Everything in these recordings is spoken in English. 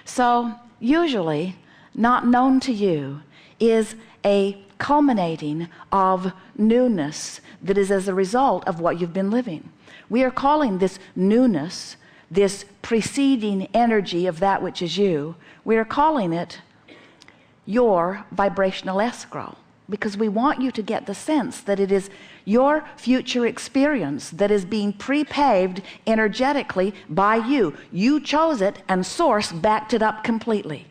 So usually, not known to you is a culminating of newness that is as a result of what you've been living. We are calling this newness, this preceding energy of that which is you, we are calling it your vibrational escrow, because we want you to get the sense that it is your future experience that is being pre-paved energetically by you. You chose it, and Source backed it up completely.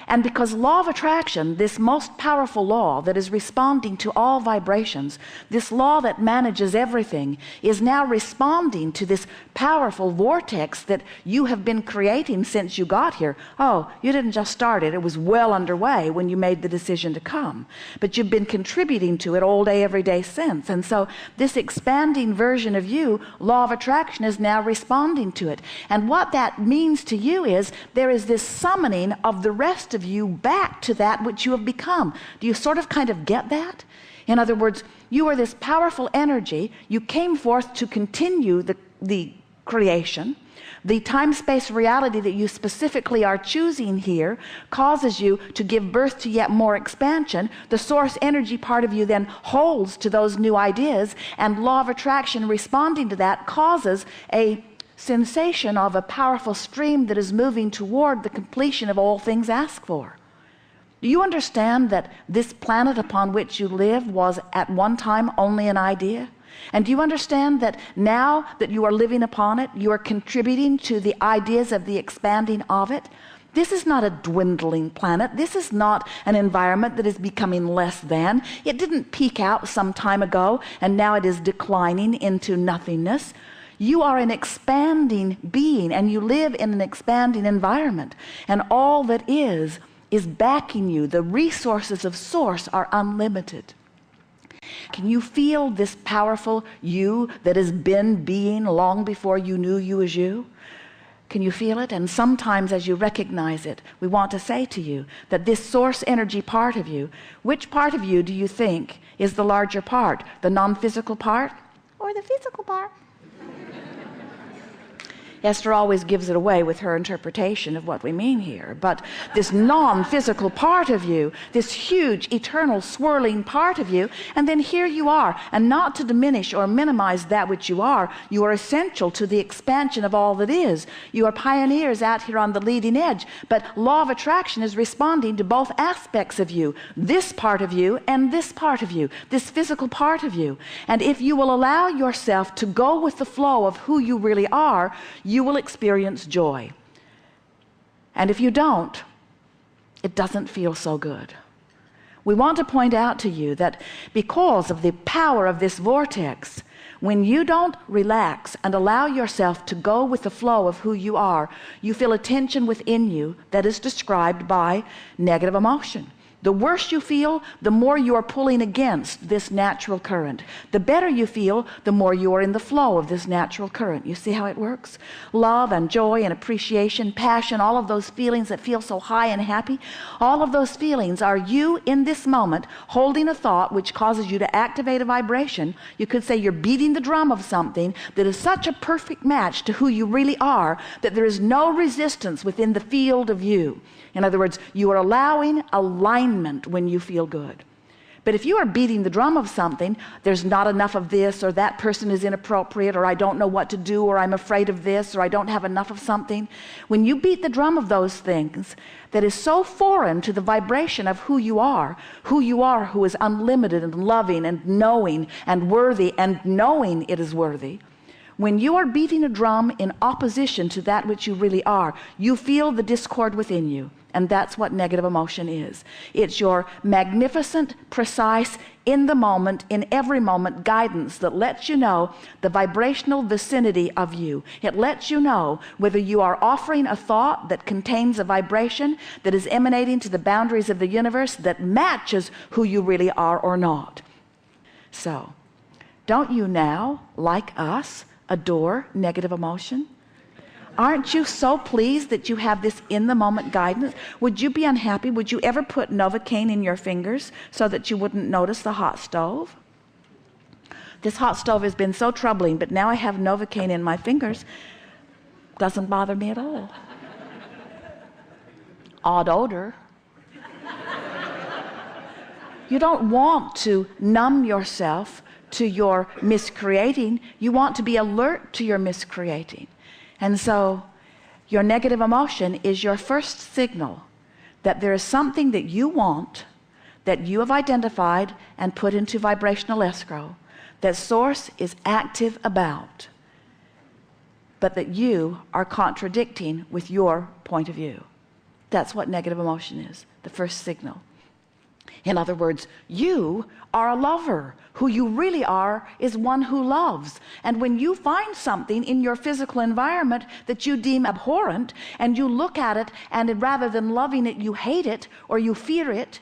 And because law of attraction, this most powerful law that is responding to all vibrations, this law that manages everything, is now responding to this powerful vortex that you have been creating since you got here. Oh, you didn't just start it. It was well underway when you made the decision to come. But you've been contributing to it all day, every day since. And so this expanding version of you, law of attraction, is now responding to it. And what that means to you is there is this summoning of the rest of you back to that which you have become. Do you sort of kind of get that? In other words, you are this powerful energy. You came forth to continue the creation. The time-space reality that you specifically are choosing here causes you to give birth to yet more expansion. The source energy part of you then holds to those new ideas, and law of attraction responding to that causes a sensation of a powerful stream that is moving toward the completion of all things asked for. Do you understand that this planet upon which you live was at one time only an idea? And do you understand that now that you are living upon it, you are contributing to the ideas of the expanding of it? This is not a dwindling planet. This is not an environment that is becoming less than. It didn't peak out some time ago and now it is declining into nothingness. You are an expanding being, and you live in an expanding environment, and all that is backing you. The resources of Source are unlimited. Can you feel this powerful you that has been being long before you knew you as you? Can you feel it? And sometimes as you recognize it, we want to say to you that this source energy part of you, which part of you do you think is the larger part? The non-physical part or the physical part? Esther always gives it away with her interpretation of what we mean here. But this non-physical part of you, this huge, eternal, swirling part of you, and then here you are. And not to diminish or minimize that which you are essential to the expansion of all that is. You are pioneers out here on the leading edge. But law of attraction is responding to both aspects of you, this part of you and this part of you, this physical part of you. And if you will allow yourself to go with the flow of who you really are, you will experience joy. And if you don't, it doesn't feel so good. We want to point out to you that because of the power of this vortex, when you don't relax and allow yourself to go with the flow of who you are, you feel a tension within you that is described by negative emotion. The worse you feel, the more you are pulling against this natural current. The better you feel, the more you are in the flow of this natural current. You see how it works? Love and joy and appreciation, passion, all of those feelings that feel so high and happy, all of those feelings are you in this moment holding a thought which causes you to activate a vibration. You could say you're beating the drum of something that is such a perfect match to who you really are that there is no resistance within the field of you. In other words, you are allowing alignment when you feel good. But if you are beating the drum of something, there's not enough of this, or that person is inappropriate, or I don't know what to do, or I'm afraid of this, or I don't have enough of something. When you beat the drum of those things that is so foreign to the vibration of who you are who is unlimited and loving and knowing and worthy and knowing it is worthy, when you are beating a drum in opposition to that which you really are, you feel the discord within you. And that's what negative emotion is. It's your magnificent, precise, in the moment, in every moment guidance that lets you know the vibrational vicinity of you. It lets you know whether you are offering a thought that contains a vibration that is emanating to the boundaries of the universe that matches who you really are or not. So, don't you now, like us, adore negative emotion? Aren't you so pleased that you have this in-the-moment guidance? Would you be unhappy? Would you ever put Novocaine in your fingers so that you wouldn't notice the hot stove? This hot stove has been so troubling, but now I have Novocaine in my fingers. Doesn't bother me at all. odd odor. You don't want to numb yourself to your miscreating. You want to be alert to your miscreating. And so your negative emotion is your first signal that there is something that you want, that you have identified and put into vibrational escrow, that source is active about, but that you are contradicting with your point of view. That's what negative emotion is, the first signal. In other words, you are a lover. Who you really are is one who loves. And when you find something in your physical environment that you deem abhorrent, and you look at it, and rather than loving it, you hate it or you fear it,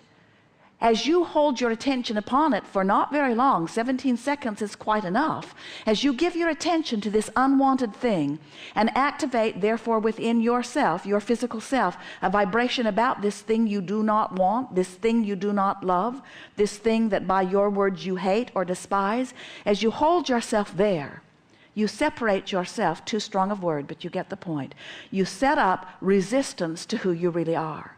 as you hold your attention upon it for not very long, 17 seconds is quite enough, as you give your attention to this unwanted thing and activate therefore within yourself, your physical self, a vibration about this thing you do not want, this thing you do not love, this thing that by your words you hate or despise, as you hold yourself there, you separate yourself, too strong of word, but you get the point. You set up resistance to who you really are.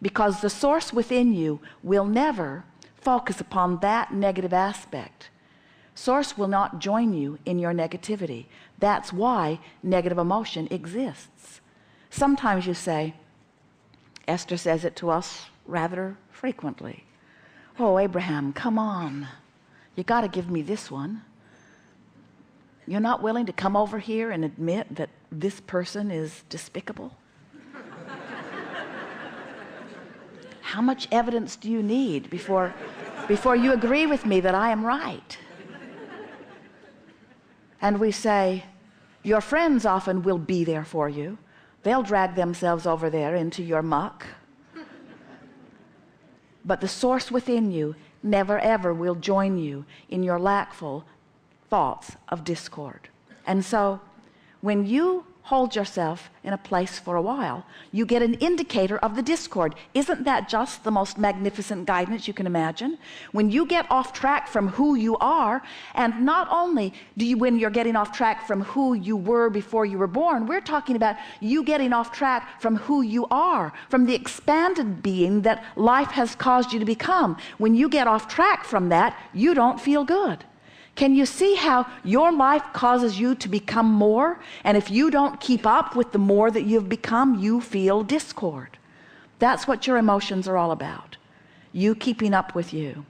Because the source within you will never focus upon that negative aspect. Source will not join you in your negativity. That's why negative emotion exists. Sometimes you say, Esther says it to us rather frequently, oh, Abraham, come on. You got to give me this one. You're not willing to come over here and admit that this person is despicable? How much evidence do you need before you agree with me that I am right? And we say, your friends often will be there for you. They'll drag themselves over there into your muck. But the source within you never ever will join you in your lackful thoughts of discord. And so when you hold yourself in a place for a while, you get an indicator of the discord. Isn't that just the most magnificent guidance you can imagine? When you get off track from who you are, and not only do you, when you're getting off track from who you were before you were born, we're talking about you getting off track from who you are, from the expanded being that life has caused you to become. When you get off track from that, you don't feel good. Can you see how your life causes you to become more? And if you don't keep up with the more that you've become, you feel discord. That's what your emotions are all about. You keeping up with you.